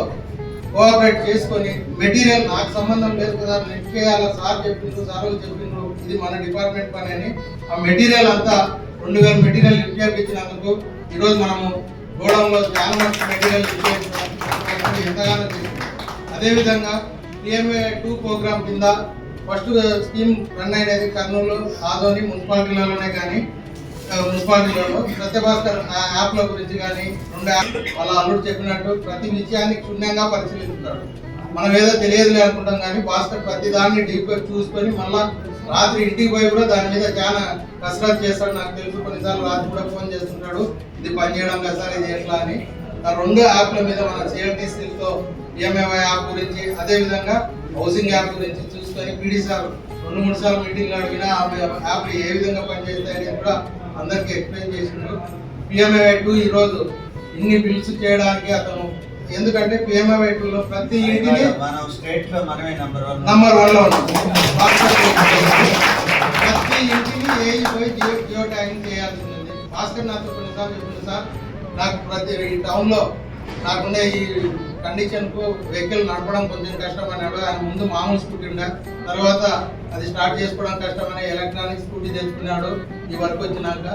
కోఆపరేట్ చేసుకొని మెటీరియల్ నాకు సంబంధం లేదు కదా, నెట్ చేయాలి, సార్ చెప్పిండ్రు, సార్లు చెప్పిండ్రు, ఇది మన డిపార్ట్మెంట్ పని అని ఆ మెటీరియల్ అంతా 2000 మెటీరియల్ లిఫ్ట్ చేయించినందుకు ఈరోజు మనము గోడౌన్లో చాలా మంచి మెటీరియల్ లిఫ్ట్ చేయించడానికి ఎంతగానో చేసింది. అదేవిధంగా PMA 2 ప్రోగ్రామ్ కింద ఫస్ట్ స్కీమ్ రన్ అయినది కర్నూలు ఆదోని మున్సిపాలిటీలలోనే, కానీ మున్సిపాలిటీలలో సత్యభాస్కర్ యాప్ల గురించి కానీ 2 యాప్ వాళ్ళ అల్లుడు చెప్పినట్టు ప్రతి విషయాన్ని క్షుణ్ణంగా పరిశీలిస్తుంటాడు. మనం ఏదో తెలియదులే అనుకుంటాం, కానీ భాస్కర్ ప్రతి దాన్ని డీప్గా చూసుకొని మళ్ళీ రాత్రి ఇంటికి పోయి కూడా దాని మీద చాలా కసరత్తు చేస్తాడు. నాకు తెలుసు కొన్నిసార్లు రాత్రి కూడా ఫోన్ చేస్తుంటాడు, ఇది పని చేయడం కదా సార్, ఇది ఎట్లా అని. ఆ 2 యాప్ల మీద మన CLTCతో PMAY యాప్ గురించి, అదేవిధంగా హౌసింగ్ యాప్ గురించి చూసుకొని పీడీ సార్ 2-3 సార్లు మీటింగ్లో అడిగినా ఆ యాప్లు ఏ విధంగా పనిచేస్తాయని కూడా అందరికీ ఎక్స్ప్లెయిన్ చేసిండు. PMAY 2 ఈరోజు ఇన్ని బిల్స్ చేయడానికి అతను, ఎందుకంటే PMAY 2లో ప్రతి ఇంటిని నంబర్ 1లో ఉన్నాం. ప్రతి ఇంటిని పోయి జియో ట్యాగింగ్ చేయాల్సి ఉంది. భాస్కర్ నాతో కొన్నిసార్లు చెప్పింది, సార్ నాకు ప్రతి ఈ టౌన్లో నాకుండే ఈ కండిషన్కు వెహికల్ నడపడం కొంచెం కష్టం అన్నాడు. ఆయన ముందు మామూలు స్కూటీ ఉండే, తర్వాత అది స్టార్ట్ చేసుకోవడం కష్టమని ఎలక్ట్రానిక్ స్కూటీ తెచ్చుకున్నాడు. ఈ వర్క్ వచ్చినాక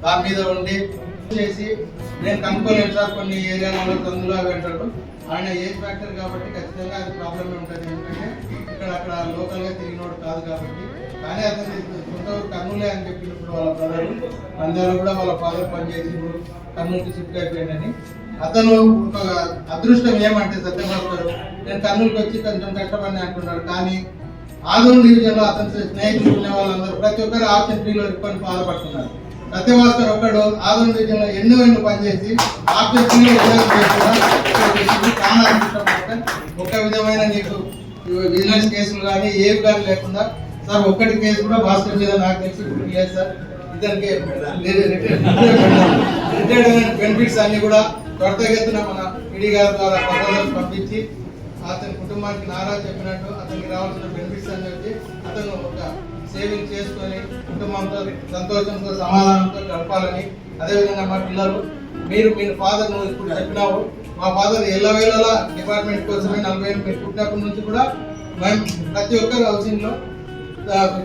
దాని మీద ఉండి చేసి నేను కనుక్కోలేను సార్, కొన్ని ఏరియాలలో తొందరగా పెట్టాడు. ఆయన ఏజ్ ఫ్యాక్టర్ కాబట్టి ఖచ్చితంగా అది ప్రాబ్లమే ఉంటుంది, ఎందుకంటే ఇక్కడ అక్కడ లోకల్గా తిరిగినోడు కాదు కాబట్టి. కానీ అతను సొంత కర్నూలే అని చెప్పినప్పుడు వాళ్ళ బ్రదర్ పంజాలో కూడా వాళ్ళ ఫాదర్ పనిచేసి ఇప్పుడు కర్నూలుకి షిఫ్ట్ అయిపోయిందని. అతను ఒక అదృష్టం ఏమంటే సత్యభాస్కర్ నేను కర్నూలుకి వచ్చి కొంచెం కష్టపడి అంటున్నాడు, కానీ ఆదోన్ డివిజన్లో అతని స్నేహితులు ఉన్న వాళ్ళందరూ ప్రతి ఒక్కరు ఆప్షన్ 3లో ఇరుకొని బాధపడుతున్నారు. సత్యభాస్కర్ ఒక్కడు ఆదోన్ డివిజన్లో ఎన్నో పనిచేసి ఆప్షన్ 3లో చాలా అదృష్టం. ఒక విధమైన నీకు బిజినెస్ కేసులు కానీ ఏవి కానీ లేకుండా సార్ ఒక్కటి కేసు కూడా భాస్కర్ మీద నాకు తెలిసి ఇప్పుడు లేదు సార్. ఇతనికి రిటైర్మెంట్ బెనిఫిట్స్ అన్ని కూడా త్వరితగతిన మన పీడీ గారి ద్వారా ప్రపోజల్స్ పంపించి అతని కుటుంబానికి నారా చెప్పినట్టు అతనికి రావాల్సిన బెనిఫిట్స్ అని చెప్పి అతను ఒక సేవింగ్ చేసుకొని కుటుంబంతో సంతోషంతో సమాధానంతో గడపాలని. అదేవిధంగా మా పిల్లలు మీరు మీ ఫాదర్ నువ్వు ఇప్పుడు చెప్పినావు, మా ఫాదర్ ఎల్లవేళలా డిపార్ట్మెంట్ కోసమే 40 ఏళ్ళు మీరు పుట్టినప్పటి నుంచి కూడా మేము ప్రతి ఒక్కరు హౌసింగ్లో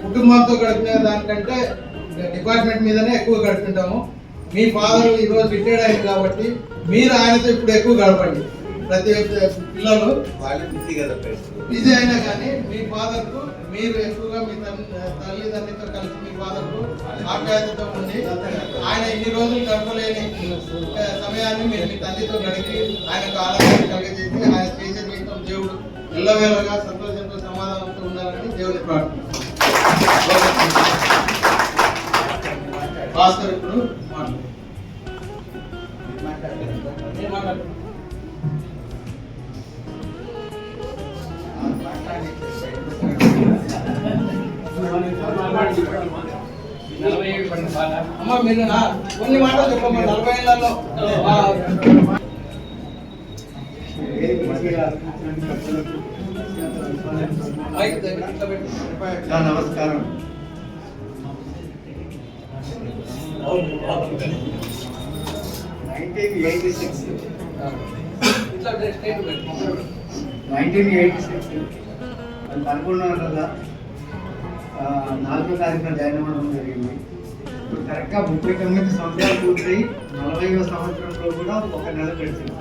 కుటుంబంతో గడిపిన దానికంటే డిపార్ట్మెంట్ మీదనే ఎక్కువ గడుపుతుంటాము. మీ ఫాదర్ ఈరోజు రిటైర్డ్ అయింది కాబట్టి మీరు ఆయనతో ఇప్పుడు ఎక్కువ గడపండి. ప్రతి పిల్లలు బిజీ అయినా కానీ మీ ఫాదర్కు మీరు ఎక్కువగా మీ తల్లిదండ్రులతో కలిసి మీ ఫాదర్కు ఆప్యాయతతో ఉండి ఆయన ఇన్ని రోజులు గడపలేని సమయాన్ని మీరు మీ తల్లితో గడిపి ఆయనకు ఆనందాన్ని కలిగజేసి ఆయన చేసే జీవితం దేవుడు ఎల్లవేళగా సంతోషంతో సమాధానంతో ఉండాలని దేవుని ప్రార్థన. భాస్కర్ ఇప్పుడు అమ్మ మీరు కొన్ని మాటలు చెప్పమ్మా. 40 ఏళ్లలో నమస్కారం. 1986 1986 అది 11వ నెల 4వ తారీఖున జాయిన్ అవ్వడం జరిగింది. ఇప్పుడు కరెక్ట్గా 39 సంవత్సరాలు పూర్తయి 40వ సంవత్సరంలో కూడా ఒక నెల పెడుతుంది.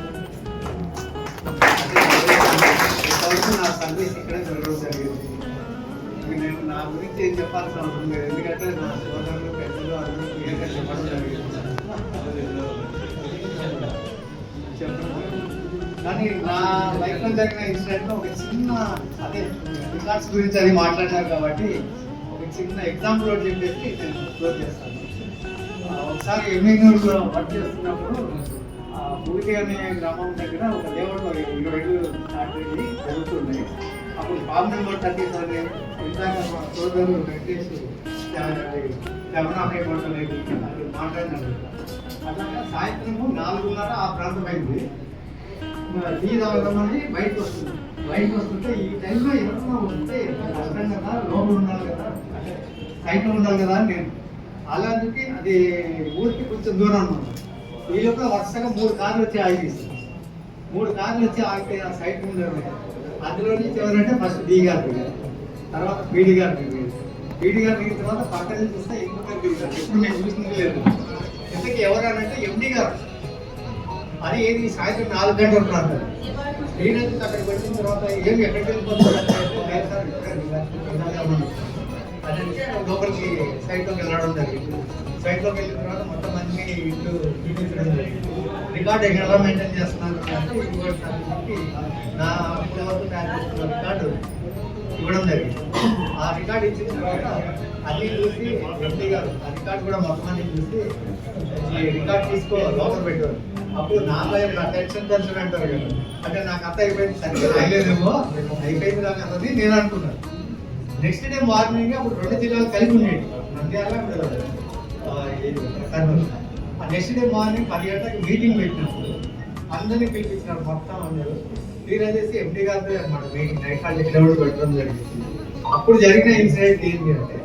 నా సర్వీస్ ఇక్కడే జరగడం జరిగింది. నేను నా గురించి ఏం చెప్పాల్సిన అవసరం లేదు, ఎందుకంటే నా సోదరులు పెద్దలు అందరూ క్లియర్గా చెప్పడం జరిగింది. కానీ నా లైఫ్లో జరిగిన ఇన్సిడెంట్లో ఒక చిన్న అదే రికార్డ్స్ గురించి అది మాట్లాడినారు కాబట్టి ఒక చిన్న ఎగ్జాంపుల్ ఒకటి చెప్పేసి నేను క్లోజ్ చేస్తాను. ఒకసారి ఎమ్మెల్యేలో వర్క్ చేస్తున్నప్పుడు భూతి అనే గ్రామం దగ్గర ఒక లేఅవుట్లో 20 ఇళ్ళు స్టార్ట్ అయ్యి జరుగుతున్నాయి. అప్పుడు ఫామ్ నెంబర్ 37 ఇందాక సోదరులు వెంకటేష్ 7 మాట్లాడినారు. అట్లాగా సాయంత్రము 4:30 ఆ ప్రాంతం అయింది. టీ తాగదామని బయటకు వస్తుంటే ఈ టైంలో ఎవరైనా ఉంటే కష్టం కదా, లోపల ఉండాలి కదా, అంటే సైట్లో ఉండాలి కదా అని నేను అలాంటి అది ఊరికి కొంచెం దూరం అన్నమాట. ఈ లోపల వరుసగా 3 కార్లు వచ్చి ఆగిస్తాయి. 3 కార్లు వచ్చి ఆగితే ఆ సైట్ ముందు అందులో నుంచి ఎవరంటే ఫస్ట్ డీ గారు దిగారు, తర్వాత పీడీ గారు దిగారు. పీడీ గారు దిగిన తర్వాత పక్కన నుంచి చూస్తే ఇంకొకరు దిగారు. ఎప్పుడు నేను చూసింది లేదు. ఇంతకీ ఎవరనంటే ఎండీ గారు. అది ఏది సాయంత్రం 4 గంటల ప్రాంతం. నేనైతే అక్కడికి వచ్చిన తర్వాత ఏమి ఎక్కడికి వెళ్ళిపోతారంటే లోపలికి సైట్లోకి వెళ్ళడం జరిగింది. సైట్లోకి వెళ్ళిన తర్వాత మొత్తం అన్ని ఇల్లు చూపించడం జరిగింది. రికార్డు ఎక్కడ మెయింటైన్ చేస్తున్నారు అంటే నా వరకు తయారు చేస్తున్న రికార్డు ఇవ్వడం జరిగింది. ఆ రికార్డు ఇచ్చిన తర్వాత అన్ని చూసి ఎంపీ గారు ఆ రికార్డు కూడా మొత్తం అన్ని చూసి ఈ రికార్డు తీసుకో లోపల పెట్టారు. అప్పుడు నా టెన్షన్ అంటారు కదా, అంటే నాకు అంత అయిపోయింది, సరిగ్గా రాయలేదేమో, అయిపోయింది నాకు అన్నది నేను అనుకున్నాను. నెక్స్ట్ డే మార్నింగ్ అప్పుడు 2 జిల్లాలు కలిపి ఉండేవి, నంద్యాల కర్నూలు. ఆ నెక్స్ట్ డే మార్నింగ్ 10 గంటలకు మీటింగ్ పెట్టినప్పుడు అందరినీ పిలిపించినారు మొత్తం అందరూ. క్లియర్ చేసి ఎంపీ గారితో అనమాట మీటింగ్ నైట్ హాల్ ఎక్కడ పెట్టడం జరిగింది. అప్పుడు జరిగిన ఇన్సిడెంట్ ఏంటి అంటే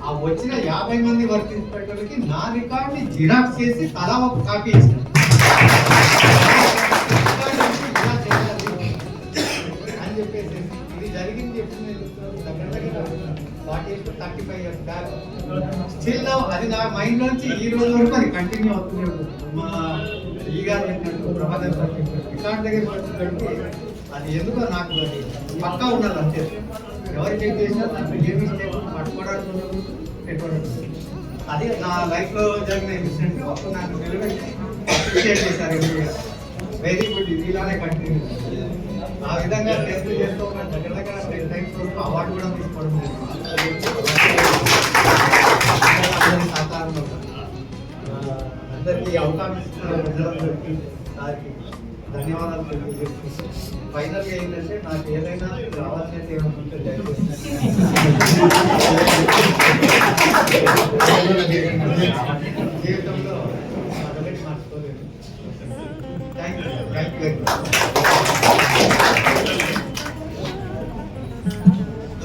ఆ వచ్చిన 50 మంది వర్క్ ఇన్స్పెక్టర్లకి నా రికార్డ్ని జిరాక్స్ చేసి తలా ఒక కాపీ ఇచ్చాను. అని చెప్పేసి ఇది జరిగింది ఎప్పుడు నేను దగ్గర 35 years బ్యాక్. స్టిల్ అది నా మైండ్ నుంచి ఈ రోజు వరకు అది కంటిన్యూ అవుతూనే ఉంటుంది. మా ఈ గారు చెప్పినట్టు ప్రభాకర్ సార్ చెప్పినట్టు రికార్డ్ దగ్గర వచ్చినట్టు అది ఎందుకో నాకు అది పక్కా ఉన్నది అంతే. ఎవరు చెక్ చేసినా నాకు ఏ మిస్టేక్ పట్టుకోవడానికి పెట్టుకోవడానికి అది నా లైఫ్లో జరిగిన ఇన్సిడెంట్. అప్పుడు నాకు అప్రిషియేట్ చేశారు. వెరీ గుడ్, ఇది ఇలానే కంటిన్యూ. ఆ విధంగా టెస్ట్ చేస్తూ దగ్గర 10 times వరకు అవార్డు కూడా తీసుకోవడం సాధారణ. అందరికీ అవకాశం ఇస్తున్న ధన్యవాదాలు తెలియజేస్తున్నాను. ఫైనల్గా ఏంటంటే నాకు ఏదైనా రావాల్సినది ఏమనుకుంటే జీవితంలో అదొకటి మర్చిపోలేదు. Thank you.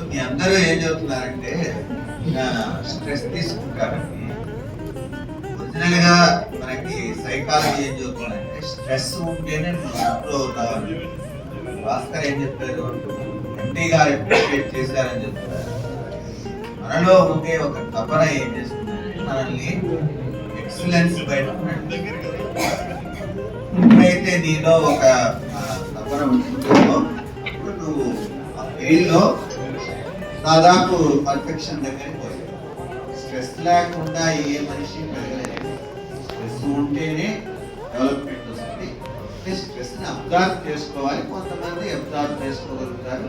మీ అందరూ ఏం చెబుతున్నారంటే స్ట్రెస్ తీసుకుంటారండి. ఒరిజినల్ గా మనకి సైకాలజీ ఏం చెబుతున్నారంటే స్ట్రెస్ ఉంటేనే మనం ఇంప్రూవ్ అవుతామని. భాస్కర్ ఏం చెప్పారు, ఎంపీ గారు అప్రిషియేట్ చేశారని చెప్తున్నారు. మనలో ఉండే ఒక తపన ఏం చేస్తుందంటే మనల్ని ఎక్సలెన్స్ బయట ఎప్పుడైతే నీలో ఒక తపన ఉంటుందో అప్పుడు నువ్వు ఆ ఫీల్డ్లో దాదాపు పర్ఫెక్షన్ దగ్గరికి పోయి. స్ట్రెస్ లేకుండా ఏ మనిషి పెరగలేదు. స్ట్రెస్ ఉంటేనే డెవలప్మెంట్ వస్తుంది. స్ట్రెస్ని అబ్జర్వ్ చేసుకోవాలి. కొంతమంది అబ్జర్వ్ చేసుకోగలుగుతారు,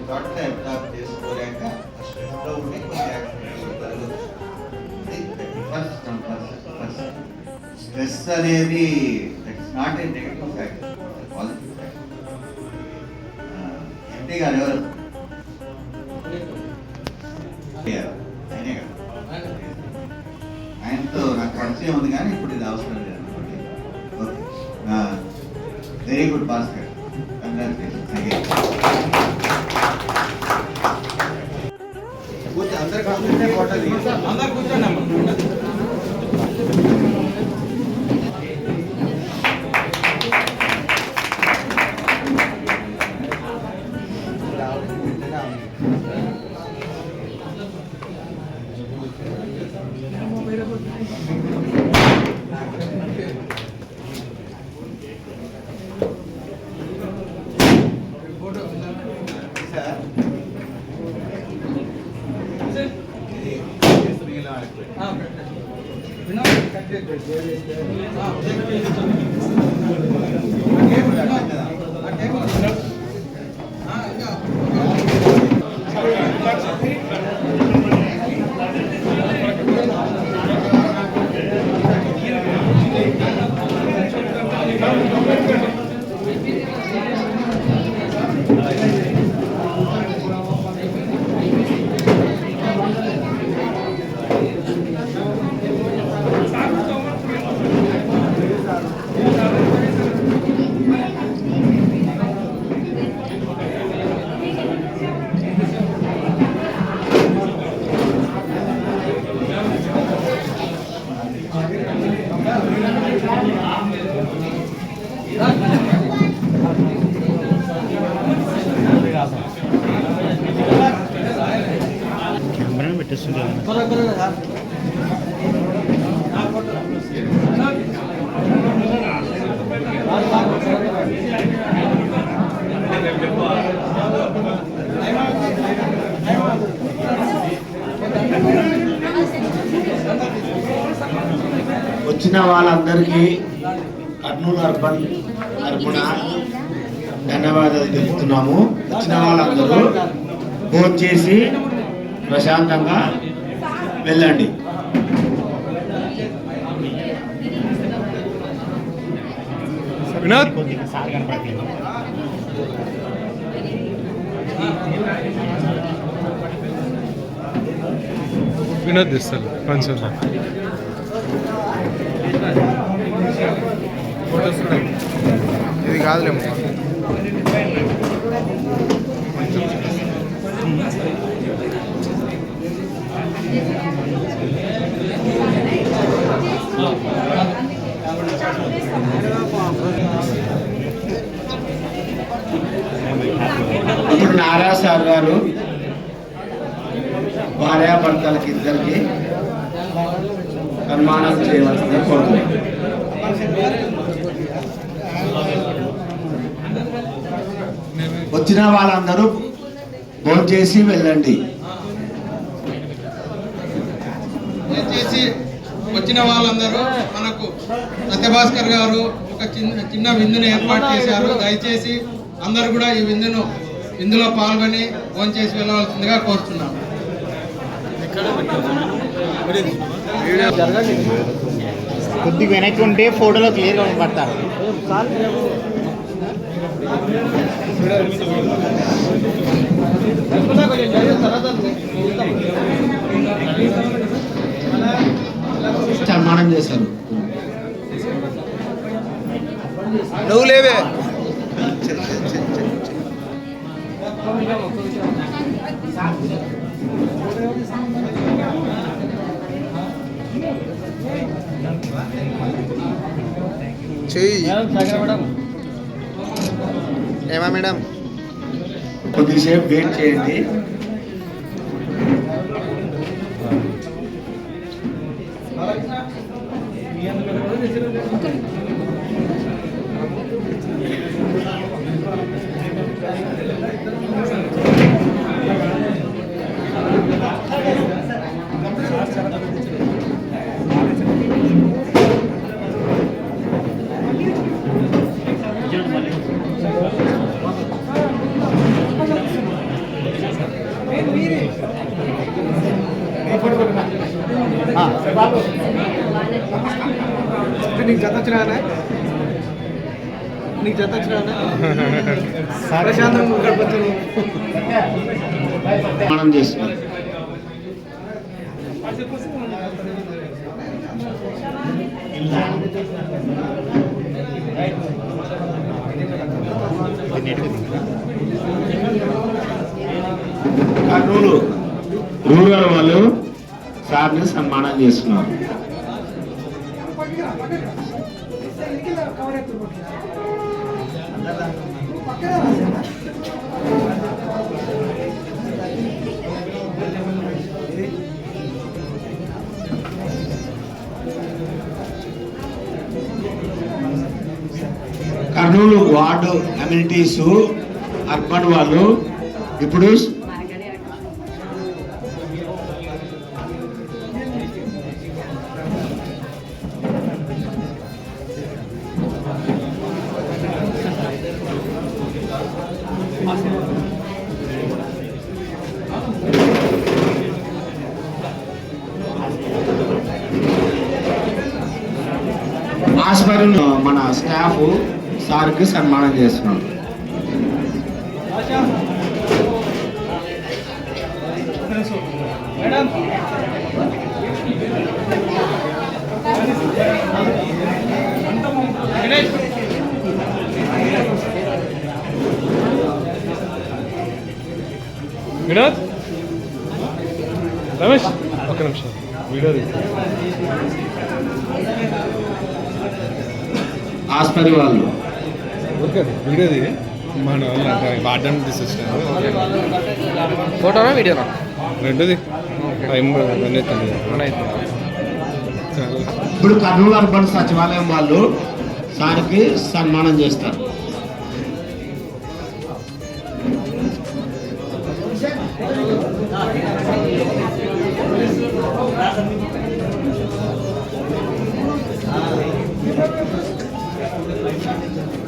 చోట్ల అబ్జర్వ్ చేసుకోలేక స్ట్రెస్లో ఉండే కొన్ని యాక్టివిటీలు కలగదు. స్ట్రెస్ అనేది it's not A negative factor, positive factor. MP గారు ఎవరు? ఆయనతో నాకు పరిచయం ఉంది కానీ ఇప్పుడు ఇది అవసరం లేదు అనుకోండి. Okay, very good Bhaskar, congratulations. అందరు కూర్చుంటే అందరు కూర్చోండి. వచ్చిన వాళ్ళందరికీ కర్నూలు అర్బన్ తరపున ధన్యవాదాలు తెలుపుతున్నాము. వచ్చిన వాళ్ళందరూ భోజనం చేసి ప్రశాంతంగా వెళ్ళండి. వినోద్ తీస్తారు కొంచెం ఇది కాదులేమో. ఇప్పుడు నారా సార్ గారు భార్యాభర్తలకి ఇద్దరికి సన్మానం చేయవలసింది కోరుతున్నాను. వచ్చిన వాళ్ళందరూ భోజనం చేసి వెళ్ళండి. దయచేసి వచ్చిన వాళ్ళందరూ మనకు సత్యభాస్కర్ గారు ఒక చిన్న విందును ఏర్పాటు చేశారు. దయచేసి అందరూ కూడా ఈ విందులో పాల్గొని భోజనం చేసి వెళ్ళవలసిందిగా కోరుతున్నాం. కొద్దిగా వెనక్కి ఉంటే ఫోటోలో క్లియర్గా పడతారు. సన్మానం చేశారు. నువ్వు లేవే ఏమా మేడం, కొద్దిసేపు వెయిట్ చేయండి. నీకు జత వచ్చినా నీకు జత వచ్చినా ప్రశాంతం మనం చేస్తున్నాం. కర్నూలు రూరల్ వాళ్ళు సార్ని సన్మానం చేస్తున్నారు. కర్నూలు వార్డు అమ్యూనిటీస్ అర్బన్ వాళ్ళు ఇప్పుడు ఆస్పత్రిలో మన స్టాఫ్ సార్కి సన్మానం చేస్తున్నాం. వినోద్ రమేష్ ఒక నిమిషం వీడియో ఆస్పత్రి వాళ్ళు వీడియోది మన వాళ్ళు వాడడానికి తీసుకొచ్చినారు. ఫోటోనా వీడియోనా? రెండుది ఇప్పుడు కర్నూలు అర్బన్ సచివాలయం వాళ్ళు సార్కి సన్మానం చేస్తారు.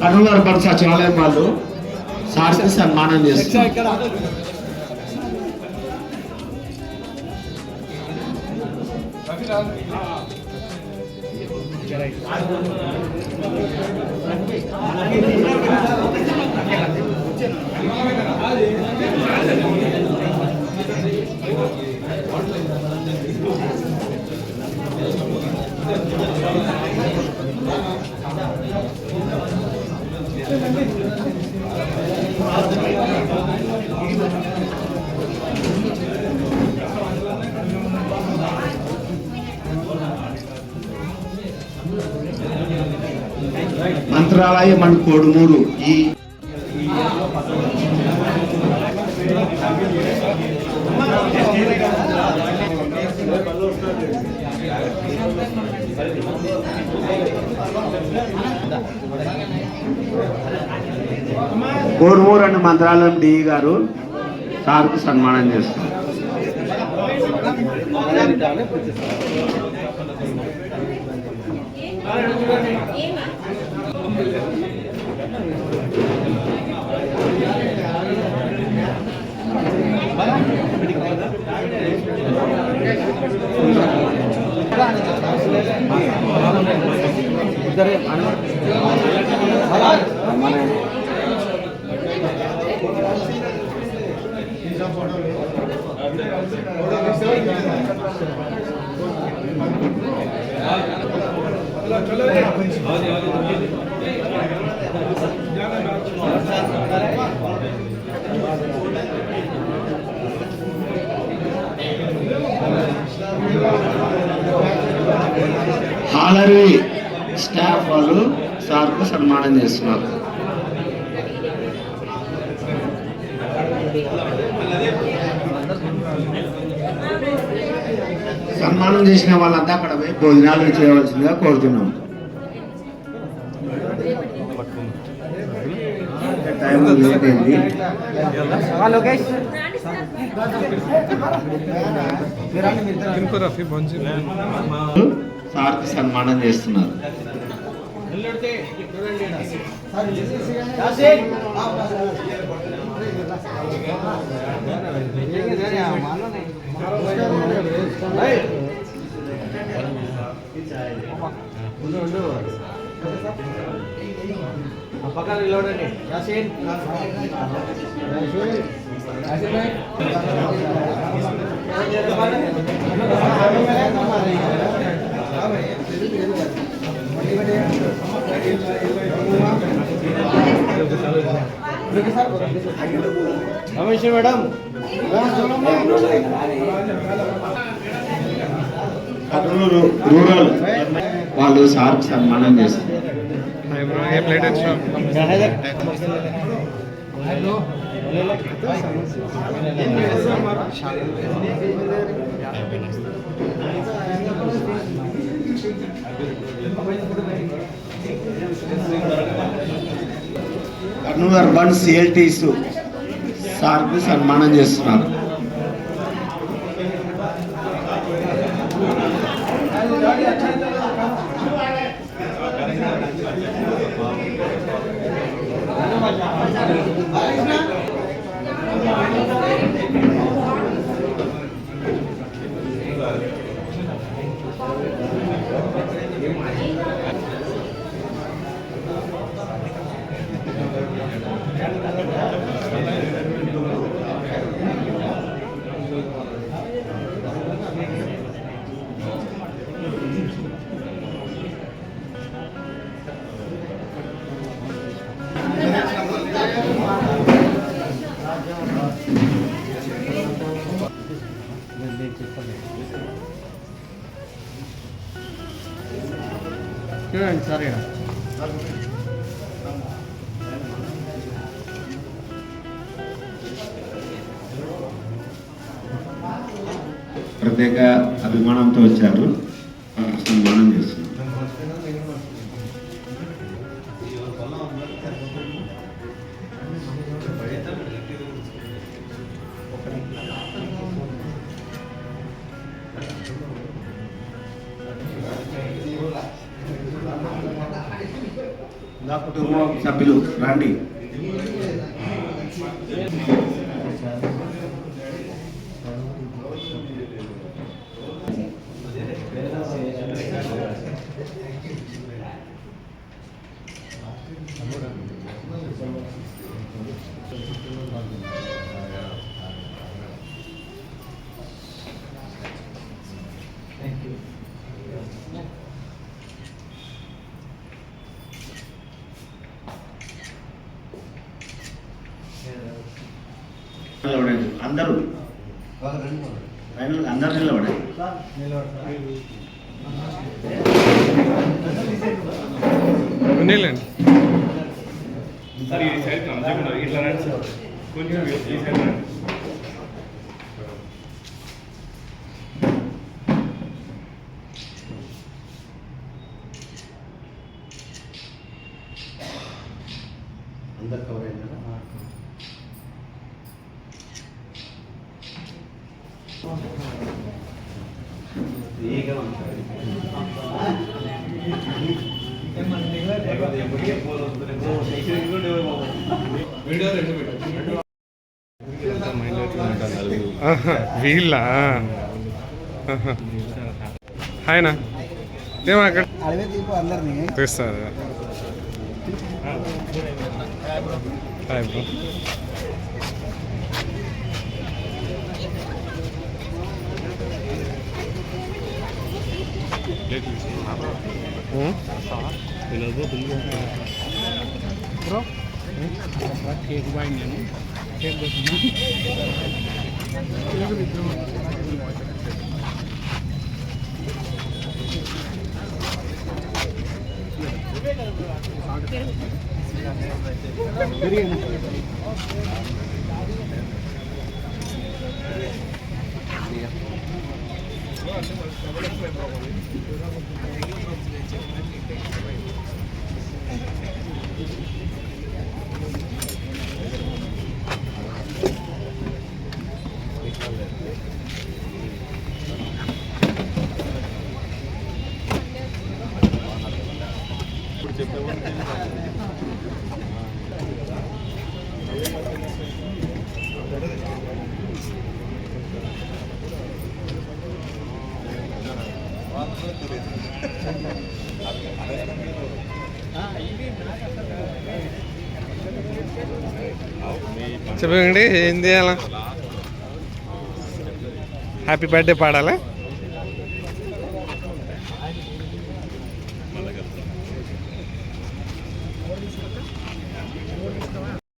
కర్నూలు అర్బన్ సచివాలయం వాళ్ళు సార్కి సన్మానం చేస్తారు. మంత్రాలయం మన కోడుమూరు ఈ కోడుమూరు అనే మంత్రాలయం డి గారు సార్కు సన్మానం చేస్తారు. హాలరీ స్టాఫ్ వాళ్ళు సార్కు సన్మానం చేస్తున్నారు. సన్మానం చేసిన వాళ్ళంతా అక్కడ పోయి భోజనాలు చేయవలసిందిగా కోరుతున్నాం. టైం లేట్ అయింది. సార్కి సన్మానం చేస్తున్నారు. పక్కన నిలబడండి. యాసీన్ రమేష్ మేడం కర్నూలు రూరల్ వాళ్ళు సార్కి సన్మానం చేస్తారు. కర్నూలు అర్బన్ సిఎల్టీస్ సార్కు సన్మానం చేస్తున్నారు. చూడండి సరే ప్రత్యేక అభిమానంతో వచ్చారు, సన్మానం చేస్తున్నారు. నా కుటుంబ సభ్యులు రండి. అందరూ అందరూ నిలబడండి. సార్ ఈ సైడ్ ఇట్లా రండి సార్, కొంచెం ఈ సైడ్ రండి. అందరు కవర్ అయిందా? వీళ్ళ ఆయన ఏమో అక్కడ తీస్తారు. Hi bro. Bro cake boy నేను కేక్ చెప్పండి ఏం చేయాలా? Happy birthday పాడాలా?